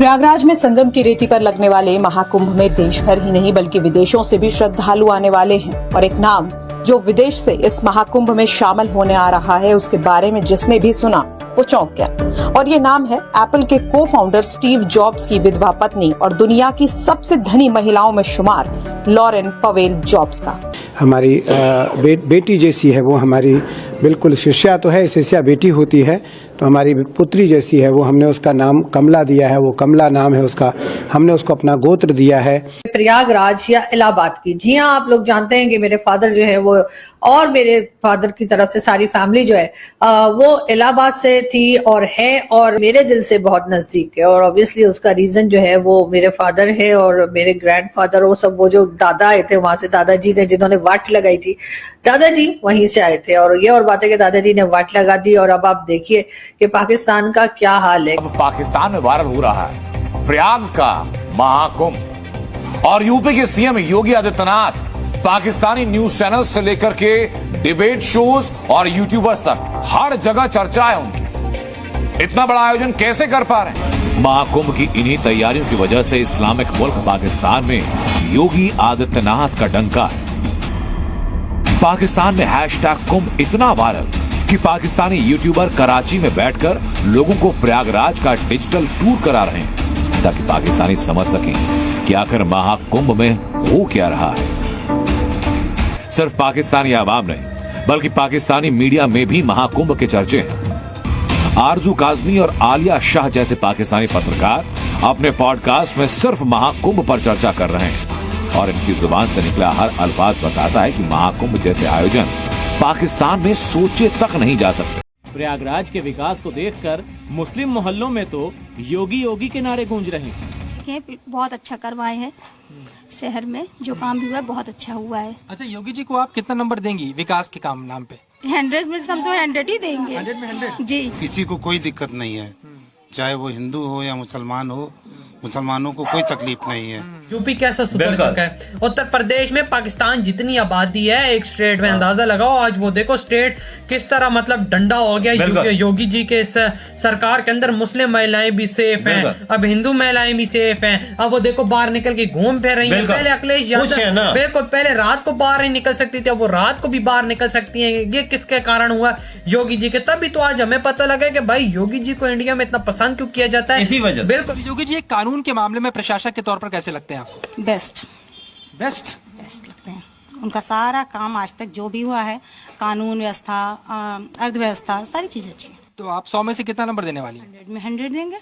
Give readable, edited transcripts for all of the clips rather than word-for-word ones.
प्रयागराज में संगम की रेती पर लगने वाले महाकुंभ में देश भर ही नहीं बल्कि विदेशों से भी श्रद्धालु आने वाले हैं और एक नाम जो विदेश से इस महाकुंभ में शामिल होने आ रहा है उसके बारे में जिसने भी सुना वो चौंक गया और ये नाम है एप्पल के को फाउंडर स्टीव जॉब्स की विधवा पत्नी और दुनिया की सबसे धनी महिलाओं में शुमार लॉरेन पवेल जॉब्स का। हमारी बेटी जैसी है वो, हमारी बिल्कुल शिष्या तो है, शिष्या बेटी होती है तो हमारी पुत्री जैसी है वो। हमने उसका नाम कमला दिया है, वो कमला नाम है उसका, हमने उसको अपना गोत्र दिया है। प्रयागराज या इलाहाबाद की, जी हाँ, आप लोग जानते हैं कि मेरे फादर जो है वो और मेरे फादर की तरफ से सारी फैमिली जो है वो इलाहाबाद से थी और है और मेरे दिल से बहुत नजदीक है। और ऑब्वियसली उसका रीजन जो है वो मेरे फादर है और मेरे ग्रैंडफादर, वो सब वो जो दादा आए थे वहां से, दादाजी ने जिन्होंने वाट लगाई थी, दादाजी वहीं से आए थे। और ये और बात है कि दादाजी ने वाट लगा दी और अब आप देखिए कि पाकिस्तान का क्या हाल है। अब पाकिस्तान में वायरल हो रहा है प्रयाग का महाकुंभ और यूपी के CM Yogi Adityanath Pakistani news channel से लेकर के डिबेट शोज और यूट्यूबर्स तक हर जगह चर्चा है उनकी। इतना बड़ा आयोजन कैसे कर पा रहे हैं? महाकुंभ की इन्हीं तैयारियों की वजह से इस्लामिक मुल्क पाकिस्तान में योगी आदित्यनाथ का डंका है। पाकिस्तान में हैशटैग कुंभ इतना वायरल कि पाकिस्तानी यूट्यूबर कराची में बैठकर लोगों को प्रयागराज का डिजिटल टूर करा रहे हैं ताकि पाकिस्तानी समझ सकें कि आखिर महाकुंभ में हो क्या रहा है। सिर्फ पाकिस्तानी आवाम नहीं बल्कि पाकिस्तानी मीडिया में भी महाकुंभ के चर्चे हैं। आरजू काजमी और आलिया शाह जैसे पाकिस्तानी पत्रकार अपने पॉडकास्ट में सिर्फ महाकुंभ पर चर्चा कर रहे हैं और इनकी जुबान से निकला हर अल्फाज बताता है कि महाकुंभ जैसे आयोजन पाकिस्तान में सोचे तक नहीं जा सकते। प्रयागराज के विकास को देखकर मुस्लिम मोहल्लों में तो योगी योगी के नारे गूंज रहे हैं। बहुत अच्छा करवाए हैं, शहर में जो काम भी हुआ है बहुत अच्छा हुआ है। अच्छा, योगी जी को आप कितना नंबर देंगी विकास के काम नाम पे? 100 में हम तो 100 ही देंगे। 100 में 100 जी। किसी को कोई दिक्कत नहीं है, चाहे वो हिंदू हो या मुसलमान हो, मुसलमानों को कोई तकलीफ नहीं है। यूपी कैसा सुधर चुका है। उत्तर प्रदेश में पाकिस्तान जितनी आबादी है एक स्टेट में, अंदाजा लगाओ आज वो देखो स्टेट किस तरह मतलब डंडा हो गया योगी जी के सरकार के अंदर। मुस्लिम महिलाएं भी सेफ हैं, अब हिंदू महिलाएं भी सेफ हैं। अब वो देखो बाहर निकल के घूम फिर रही हैं। पहले अखिलेश यादव बिल्कुल पहले रात को बाहर नहीं निकल सकती थी, अब वो रात को भी बाहर निकल सकती है। ये किसके कारण हुआ? योगी जी के। तभी तो आज हमें पता लगा कि भाई योगी जी को इंडिया में इतना पसंद क्यों किया जाता है, इसी वजह। बिल्कुल। योगी जी कानून के मामले में प्रशासक के तौर पर कैसे लगते हैं आपको? बेस्ट लगते हैं। उनका सारा काम आज तक जो भी हुआ है, कानून व्यवस्था, अर्थव्यवस्था, सारी चीजें अच्छी है। तो आप 100 में से कितना नंबर देने वाली? 100 में 100 देंगे।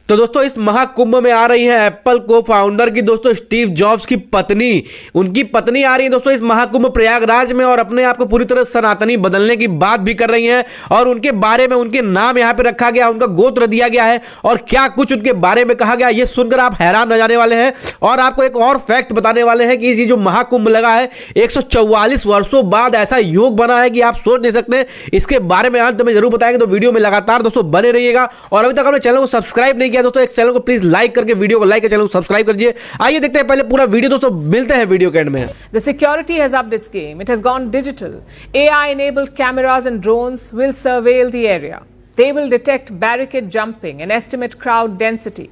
तो दोस्तों इस महाकुंभ में आ रही है एप्पल को फाउंडर की दोस्तों स्टीव जॉब्स की पत्नी। उनकी पत्नी आ रही है दोस्तों इस महाकुंभ प्रयागराज में और अपने आप को पूरी तरह सनातनी बदलने की बात भी कर रही हैं और उनके बारे में उनके नाम यहाँ पे रखा गया, उनका गोत्र दिया गया है और क्या कुछ उनके बारे में कहा गया ये सुनकर आप हैरान न जाने वाले हैं। और आपको एक और फैक्ट बताने वाले हैं कि ये जो महाकुंभ लगा है 144 वर्षों बाद ऐसा योग बना है कि आप सोच नहीं सकते। इसके बारे में अंत में जरूर बताएंगे, तो वीडियो में लगातार दोस्तों बने रहिएगा। और अभी तक अपने चैनल को सब्सक्राइब नहीं दोस्तों एक चैनल को प्लीज लाइक करके वीडियो को लाइक और चैनल को सब्सक्राइब करिए। आइए देखते हैं पहले पूरा वीडियो दोस्तों, मिलते हैं वीडियो के एंड में। The security has upped its game. It has gone digital. AI-enabled cameras and drones will surveil the area. They will detect barricade jumping and estimate crowd density.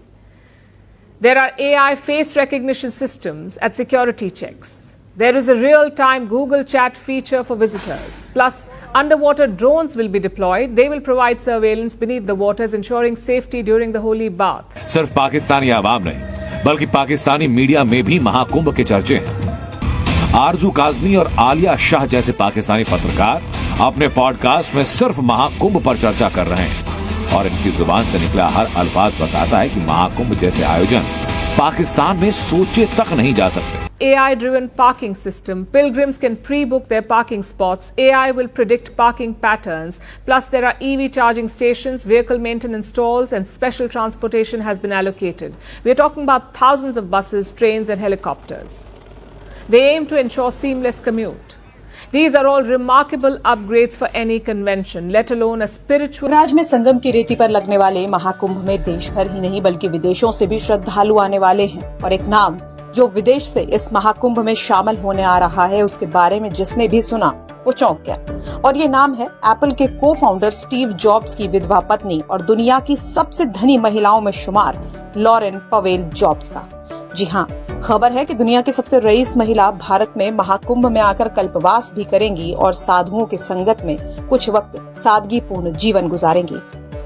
There are AI face recognition systems at security checks. There is a real-time Google Chat feature for visitors. Plus, underwater drones will be deployed. They will provide surveillance beneath the waters, ensuring safety during the holy bath. सिर्फ पाकिस्तानी आवाम नहीं बल्कि Pakistani media में भी महाकुंभ के चर्चे हैं। आरजू काजमी और आलिया शाह जैसे पाकिस्तानी पत्रकार अपने पॉडकास्ट में सिर्फ महाकुंभ पर चर्चा कर रहे हैं और इनकी जुबान से निकला हर अल्फाज बताता है कि महाकुंभ जैसे आयोजन पाकिस्तान में सोचे तक नहीं जा सकते। AI-driven parking system. Pilgrims can pre-book their parking spots. AI will predict parking patterns. Plus, there are EV charging stations, vehicle maintenance stalls, and special transportation has been allocated. We are talking about thousands of buses, trains, and helicopters. They aim to ensure seamless commute. These are all remarkable upgrades for any convention, let alone a spiritual. Prayagraj में संगम की रेती पर लगने वाले महाकुंभ में देश भर ही नहीं बल्कि विदेशों से भी श्रद्धालु आने वाले हैं और एक नाम जो विदेश से इस महाकुंभ में शामिल होने आ रहा है उसके बारे में जिसने भी सुना वो चौंक गया। और ये नाम है एप्पल के को फाउंडर स्टीव जॉब्स की विधवा पत्नी और दुनिया की सबसे धनी महिलाओं में शुमार लॉरेन पवेल जॉब्स का। जी हाँ, खबर है कि दुनिया की सबसे रईस महिला भारत में महाकुंभ में आकर कल्पवास भी करेंगी और साधुओं की संगत में कुछ वक्त सादगीपूर्ण जीवन गुजारेंगी।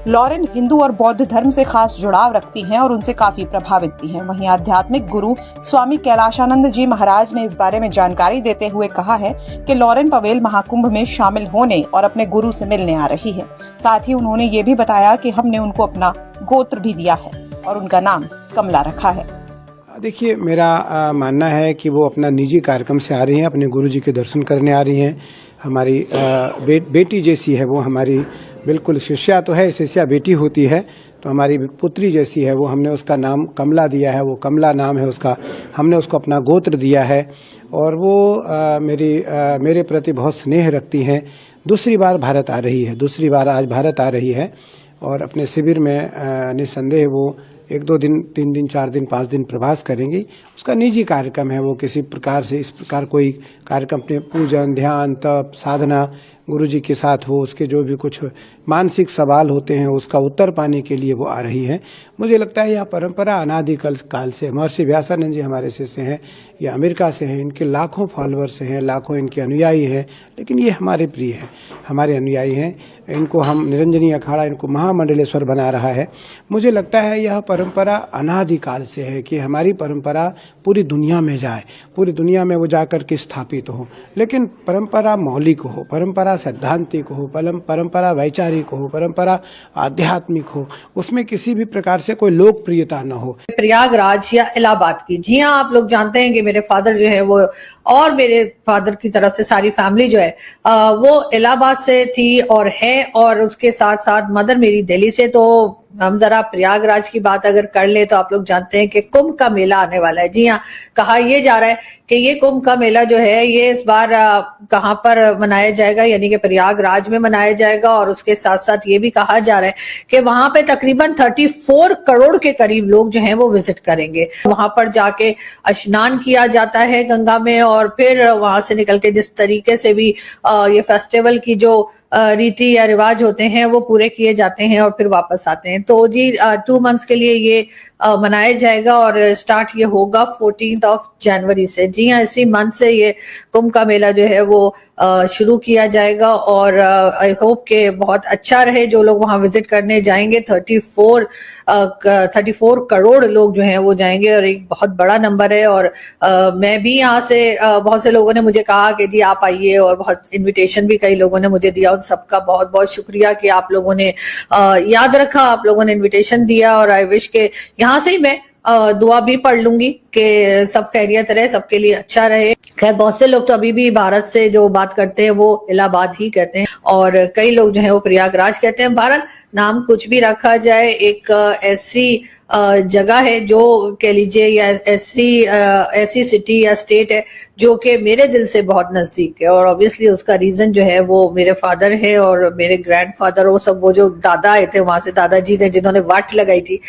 लॉरेन हिंदू और बौद्ध धर्म से खास जुड़ाव रखती हैं और उनसे काफी प्रभावित भी हैं। वहीं आध्यात्मिक गुरु स्वामी कैलाशानंद जी महाराज ने इस बारे में जानकारी देते हुए कहा है कि लॉरेन पवेल महाकुंभ में शामिल होने और अपने गुरु से मिलने आ रही है। साथ ही उन्होंने ये भी बताया कि हमने उनको अपना गोत्र भी दिया है और उनका नाम कमला रखा है। देखिए, मेरा मानना है कि वो अपना निजी कार्यक्रम से आ रही हैं, अपने गुरुजी के दर्शन करने आ रही हैं। हमारी बेटी जैसी है वो, हमारी बिल्कुल शिष्या तो है, शिष्या बेटी होती है तो हमारी पुत्री जैसी है वो। हमने उसका नाम कमला दिया है, वो कमला नाम है उसका। हमने उसको अपना गोत्र दिया है और वो मेरे प्रति बहुत स्नेह रखती हैं। दूसरी बार भारत आ रही है, दूसरी बार आज भारत आ रही है और अपने शिविर में निस्संदेह वो 1-2 दिन, 3 दिन, 4 दिन, 5 दिन प्रवास करेंगी। उसका निजी कार्यक्रम है, वो किसी प्रकार से इस प्रकार कोई कार्यक्रम अपने पूजन, ध्यान, तप, साधना गुरुजी के साथ हो, उसके जो भी कुछ मानसिक सवाल होते हैं उसका उत्तर पाने के लिए वो आ रही है। मुझे लगता है यह परंपरा अनादिकाल से, महर्षि व्यासानंद जी हमारे शिष्य हैं, ये अमेरिका से हैं, इनके लाखों फॉलोअर्स हैं, लाखों इनके अनुयायी हैं, लेकिन ये हमारे प्रिय हैं, हमारे अनुयायी हैं। इनको हम निरंजनी अखाड़ा, इनको महामंडलेश्वर बना रहा है। मुझे लगता है यह परंपरा अनादिकाल से है कि हमारी परंपरा पूरी दुनिया में जाए, पूरी दुनिया में वो जाकर के स्थापित हो, लेकिन परंपरा मौलिक हो, परंपरा सैद्धांतिक हो, परंपरा वैचारिक हो, परंपरा आध्यात्मिक हो, उसमें किसी भी प्रकार से कोई लोकप्रियता न हो। प्रयागराज या इलाहाबाद की, जी हाँ, आप लोग जानते हैं कि मेरे फादर जो है वो और मेरे फादर की तरफ से सारी फैमिली जो है वो इलाहाबाद से थी और है, और उसके साथ साथ मदर मेरी दिल्ली से। तो हम जरा प्रयागराज की बात अगर कर ले तो आप लोग जानते हैं कि कुंभ का मेला आने वाला है। जी हाँ, कहा यह जा रहा है कि ये कुंभ का मेला जो है ये इस बार कहां पर मनाया जाएगा, यानी कि प्रयागराज में मनाया जाएगा। और उसके साथ साथ ये भी कहा जा रहा है कि वहां पे तकरीबन 34 करोड़ के करीब लोग जो हैं वो विजिट करेंगे। वहां पर जाके स्नान किया जाता है गंगा में और फिर वहां से निकल के जिस तरीके से भी ये फेस्टिवल की जो रीति या रिवाज होते हैं वो पूरे किए जाते हैं और फिर वापस आते हैं। तो जी 2 मंथ्स के लिए ये मनाया जाएगा और स्टार्ट ये होगा 14 जनवरी से। जी हाँ, इसी मंथ से ये कुंभ का मेला जो है वो शुरू किया जाएगा और आई होप के बहुत अच्छा रहे जो लोग वहां विजिट करने जाएंगे। 34 करोड़ लोग जो हैं वो जाएंगे और एक बहुत बड़ा नंबर है। और मैं भी यहाँ से बहुत से लोगों ने मुझे कहा कि जी आप आइए, और बहुत इन्विटेशन भी कई लोगों ने मुझे दिया। उन सबका बहुत बहुत शुक्रिया कि आप लोगों ने याद रखा, आप लोगों ने इन्विटेशन दिया। और आई विश के यहाँ से ही मैं दुआ भी पढ़ लूंगी कि सब खैरियत रहे, सबके लिए अच्छा रहे। खैर, बहुत से लोग तो अभी भी भारत से जो बात करते हैं वो इलाहाबाद ही कहते हैं और कई लोग जो है वो प्रयागराज कहते हैं। भारत नाम कुछ भी रखा जाए, एक ऐसी जगह है जो कह लीजिए या ऐसी सिटी या स्टेट है जो कि मेरे दिल से बहुत नजदीक है। और ऑब्वियसली उसका रीजन जो है वो मेरे फादर है और मेरे ग्रैंडफादर, वो सब वो जो दादा आए थे वहां से, दादाजी ने जिन्होंने वाट लगाई थी,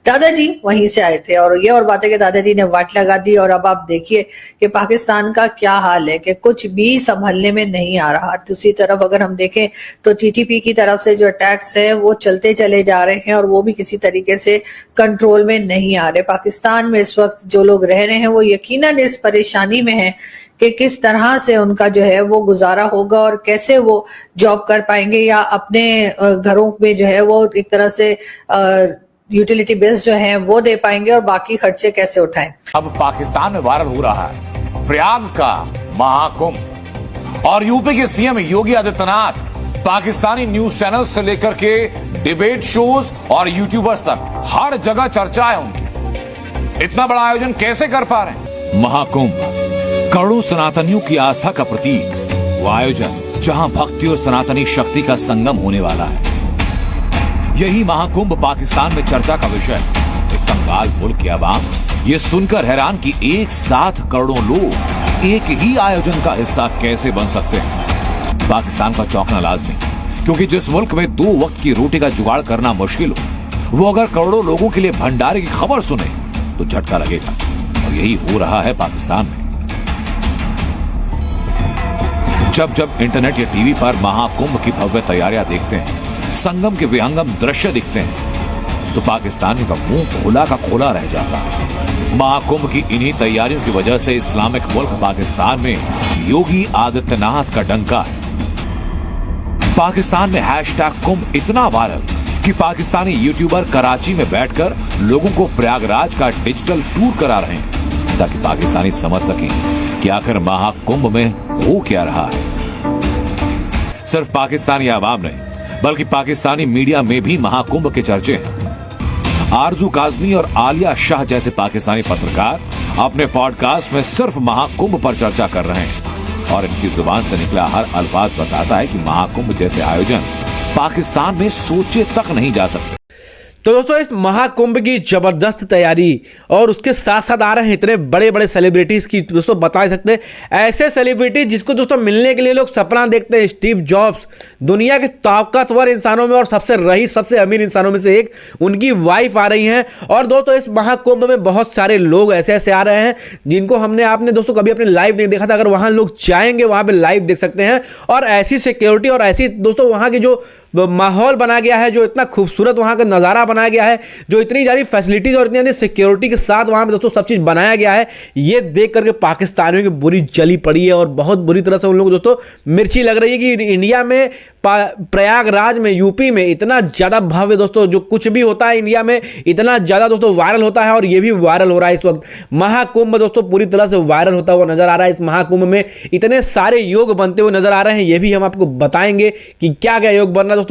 दादाजी वहीं से आए थे। और ये और बात है कि दादाजी ने वाट लगा दी और अब आप देखिए कि पाकिस्तान का क्या हाल है कि कुछ भी संभलने में नहीं आ रहा। दूसरी तरफ अगर हम देखें तो टीटीपी की तरफ से जो अटैक्स है वो चलते चले जा रहे हैं और वो भी किसी तरीके से कंट्रोल में नहीं आ रहे। पाकिस्तान में इस वक्त जो लोग रह रहे हैं वो यकीनन इस परेशानी में है कि किस तरह से उनका जो है वो गुजारा होगा और कैसे वो जॉब कर पाएंगे या अपने घरों में जो है वो एक तरह से यूटिलिटी बिल्स जो हैं वो दे पाएंगे और बाकी खर्चे कैसे उठाएं। अब पाकिस्तान में वायरल हो रहा है प्रयाग का महाकुंभ और यूपी के CM Yogi Adityanath Pakistani news channel से लेकर के डिबेट शोज और यूट्यूबर्स तक हर जगह चर्चा है उनकी। इतना बड़ा आयोजन कैसे कर पा रहे हैं? महाकुंभ करोड़ों सनातनियों की आस्था का प्रतीक, वो आयोजन जहां भक्ति और सनातनी शक्ति का संगम होने वाला है। यही महाकुंभ पाकिस्तान में चर्चा का विषय। एक कंगाल मुल्क की आवाम ये सुनकर हैरान कि एक साथ करोड़ों लोग एक ही आयोजन का हिस्सा कैसे बन सकते हैं। पाकिस्तान का चौंकना लाजमी, क्योंकि जिस मुल्क में 2 वक्त की रोटी का जुगाड़ करना मुश्किल हो, वो अगर करोड़ों लोगों के लिए भंडारे की खबर सुने तो झटका लगेगा। और यही हो रहा है पाकिस्तान में। जब जब इंटरनेट या टीवी पर महाकुंभ की भव्य तैयारियां देखते हैं, संगम के विहंगम दृश्य दिखते हैं, तो पाकिस्तानियों का मुंह खुला का खुला रह जाता है। महाकुंभ की इन्हीं तैयारियों की वजह से इस्लामिक मुल्क पाकिस्तान में योगी आदित्यनाथ का डंका है। पाकिस्तान में #कुंभ इतना वायरल कि पाकिस्तानी यूट्यूबर कराची में बैठकर लोगों को प्रयागराज का डिजिटल टूर करा रहे हैं, ताकि पाकिस्तानी समझ सकें कि आखिर महाकुंभ में हो क्या रहा है। सिर्फ पाकिस्तानी आवाम नहीं, बल्कि पाकिस्तानी मीडिया में भी महाकुंभ के चर्चे हैं। आरजू काजमी और आलिया शाह जैसे पाकिस्तानी पत्रकार अपने पॉडकास्ट में सिर्फ महाकुंभ पर चर्चा कर रहे हैं, और इनकी जुबान से निकला हर अल्फाज बताता है कि महाकुंभ जैसे आयोजन पाकिस्तान में सोचे तक नहीं जा सकते। तो दोस्तों, इस महाकुंभ की जबरदस्त तैयारी और उसके साथ साथ आ रहे हैं इतने बड़े बड़े सेलिब्रिटीज की दोस्तों बता सकते हैं। ऐसे सेलिब्रिटी जिसको दोस्तों मिलने के लिए लोग सपना देखते हैं। स्टीव जॉब्स दुनिया के ताकतवर इंसानों में और सबसे रईस सबसे अमीर इंसानों में से एक, उनकी वाइफ आ रही हैं। और दोस्तों इस महाकुंभ में बहुत सारे लोग ऐसे ऐसे आ रहे हैं जिनको आपने दोस्तों कभी अपने लाइव नहीं देखा था। अगर वहां लोग चाहेंगे वहां पे लाइव देख सकते हैं। और ऐसी सिक्योरिटी और ऐसी दोस्तों वहां की जो माहौल बना गया है, जो इतना खूबसूरत वहां का नज़ारा बनाया गया है, जो इतनी सारी फैसिलिटीज और इतनी सिक्योरिटी के साथ वहां पे दोस्तों सब चीज़ बनाया गया है, ये देख करके पाकिस्तानियों की बुरी जली पड़ी है। और बहुत बुरी तरह से उन लोगों को दोस्तों मिर्ची लग रही है कि इंडिया में प्रयागराज में यूपी में इतना ज़्यादा भव्य दोस्तों जो कुछ भी होता है इंडिया में इतना ज़्यादा दोस्तों वायरल होता है। और ये भी वायरल हो रहा है इस वक्त। महाकुंभ दोस्तों पूरी तरह से वायरल होता हुआ नजर आ रहा है। इस महाकुंभ में इतने सारे योग बनते हुए नजर आ रहे हैं, ये भी हम आपको बताएंगे कि क्या क्या योग बन रहा है दोस्तों।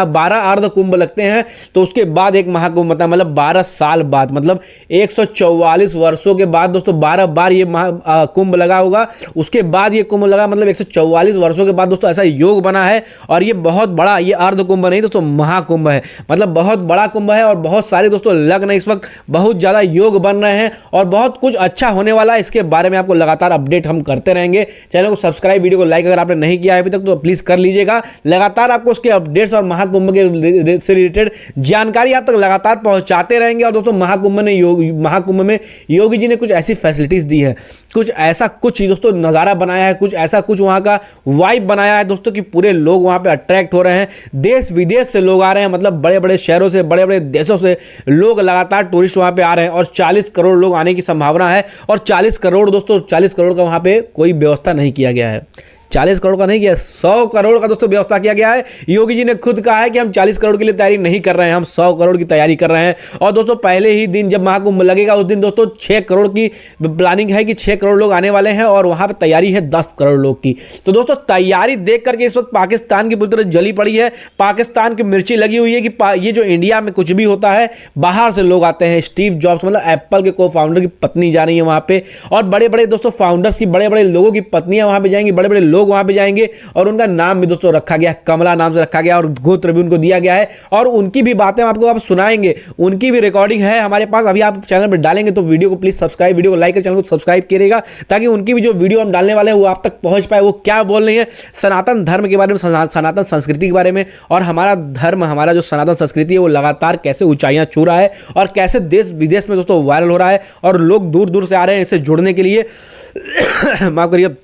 12 अर्ध कुंभ लगते हैं, तो उसके बाद एक महाकुंभ बनता है, मतलब 12 साल बाद, मतलब 144 वर्षों के बाद दोस्तों 12 बार ये कुंभ लगा होगा। उसके बाद ये कुंभ लगा, मतलब 144 वर्षों के बाद दोस्तों ऐसा योग बना है। और ये बहुत बड़ा, ये अर्ध कुंभ नहीं दोस्तों, महाकुंभ है, मतलब बहुत बड़ा कुंभ है। और बहुत सारे दोस्तों लग्न इस वक्त बहुत ज्यादा योग बन रहे हैं और बहुत कुछ अच्छा होने वाला है। इसके बारे में आपको लगातार अपडेट हम करते रहेंगे। चैनल को सब्सक्राइब, वीडियो को लाइक अगर आपने नहीं किया है अभी तक तो प्लीज कर लीजिएगा। लगातार आपको उसके अपडेट्स और महाकुंभ के से रिलेटेड जानकारी आप तक लगातार पहुंचाते रहेंगे। और दोस्तों महाकुंभ में योगी जी ने कुछ ऐसी फैसिलिटीज दी है, कुछ ऐसा कुछ दोस्तों नज़ारा बनाया है, कुछ ऐसा कुछ वहां का वाइब बनाया है दोस्तों कि पूरे लोग वहां पे अट्रैक्ट हो रहे हैं। देश विदेश से लोग आ रहे हैं, मतलब बड़े बड़े शहरों से, बड़े बड़े देशों से लोग लगातार टूरिस्ट वहां पे आ रहे हैं। और 40 करोड़ लोग आने की संभावना है। और 40 करोड़ दोस्तों, 40 करोड़ का वहां पे कोई व्यवस्था नहीं किया गया है। 40 करोड़ का नहीं किया, 100 करोड़ का दोस्तों व्यवस्था किया गया है। योगी जी ने खुद कहा है कि हम 40 करोड़ के लिए तैयारी नहीं कर रहे हैं, हम 100 करोड़ की तैयारी कर रहे हैं। और दोस्तों पहले ही दिन जब महाकुंभ लगेगा उस दिन दोस्तों 6 करोड़ की प्लानिंग है कि 6 करोड़ लोग आने वाले हैं और वहां पर तैयारी है 10 करोड़ लोग की। तो दोस्तों तैयारी देख करके इस वक्त पाकिस्तान की पूरी तरह जली पड़ी है। पाकिस्तान की मिर्ची लगी हुई है कि ये जो इंडिया में कुछ भी होता है बाहर से लोग आते हैं। स्टीव जॉब्स मतलब एप्पल के को फाउंडर की पत्नी जा रही है वहां पे, और बड़े बड़े दोस्तों फाउंडर्स की, बड़े बड़े लोगों की पत्नियां वहां पे जाएंगी, बड़े बड़े लोग वहां पे जाएंगे। और उनका नाम भी दोस्तों रखा गया, कमला नाम से रखा गया और गोत्र भी उनको दिया गया है। और उनकी भी बातें आपको आप सुनाएंगे, उनकी भी रिकॉर्डिंग है हमारे पास, अभी आप चैनल पर डालेंगे। तो वीडियो को प्लीज सब्सक्राइब, वीडियो को लाइक कर, चैनल को सब्सक्राइब करिएगा ताकि उनकी भी जो वीडियो हम डालने वाले हैं वो आप तक पहुंच पाए। वो क्या बोल रही है सनातन धर्म के बारे में, सनातन संस्कृति के बारे में, और हमारा धर्म, हमारा जो सनातन संस्कृति है वो लगातार कैसे ऊंचाइयां छू रहा है और कैसे देश विदेश में दोस्तों वायरल हो रहा है। और लोग दूर दूर से आ रहे हैं इससे जुड़ने के लिए माफ करिए,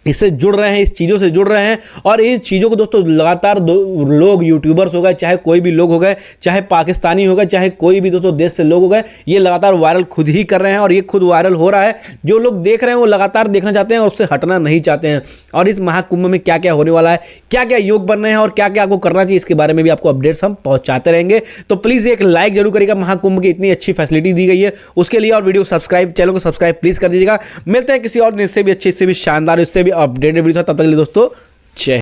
इससे जुड़ रहे हैं, इस चीज़ों से जुड़ रहे हैं। और इन चीज़ों को दोस्तों लगातार लोग, यूट्यूबर्स हो गए, चाहे कोई भी लोग हो गए, चाहे पाकिस्तानी हो गए, चाहे कोई भी दोस्तों देश से लोग हो गए, ये लगातार वायरल खुद ही कर रहे हैं। और ये खुद वायरल हो रहा है, जो लोग देख रहे हैं वो लगातार देखना चाहते हैं और उससे हटना नहीं चाहते हैं। और इस महाकुंभ में क्या क्या होने वाला है, क्या क्या योग बन रहे हैं और क्या क्या आपको करना चाहिए, इसके बारे में भी आपको अपडेट्स हम पहुंचाते रहेंगे। तो प्लीज़ एक लाइक जरूर करिएगा। महाकुंभ की इतनी अच्छी फैसिलिटी दी गई है उसके लिए, और वीडियो सब्सक्राइब, चैनल को सब्सक्राइब प्लीज़ कर दीजिएगा। मिलते हैं किसी और इससे भी अच्छी, इससे भी शानदार, इससे भी अपडेटेड वीडियो। तब तक के लिए दोस्तों जय।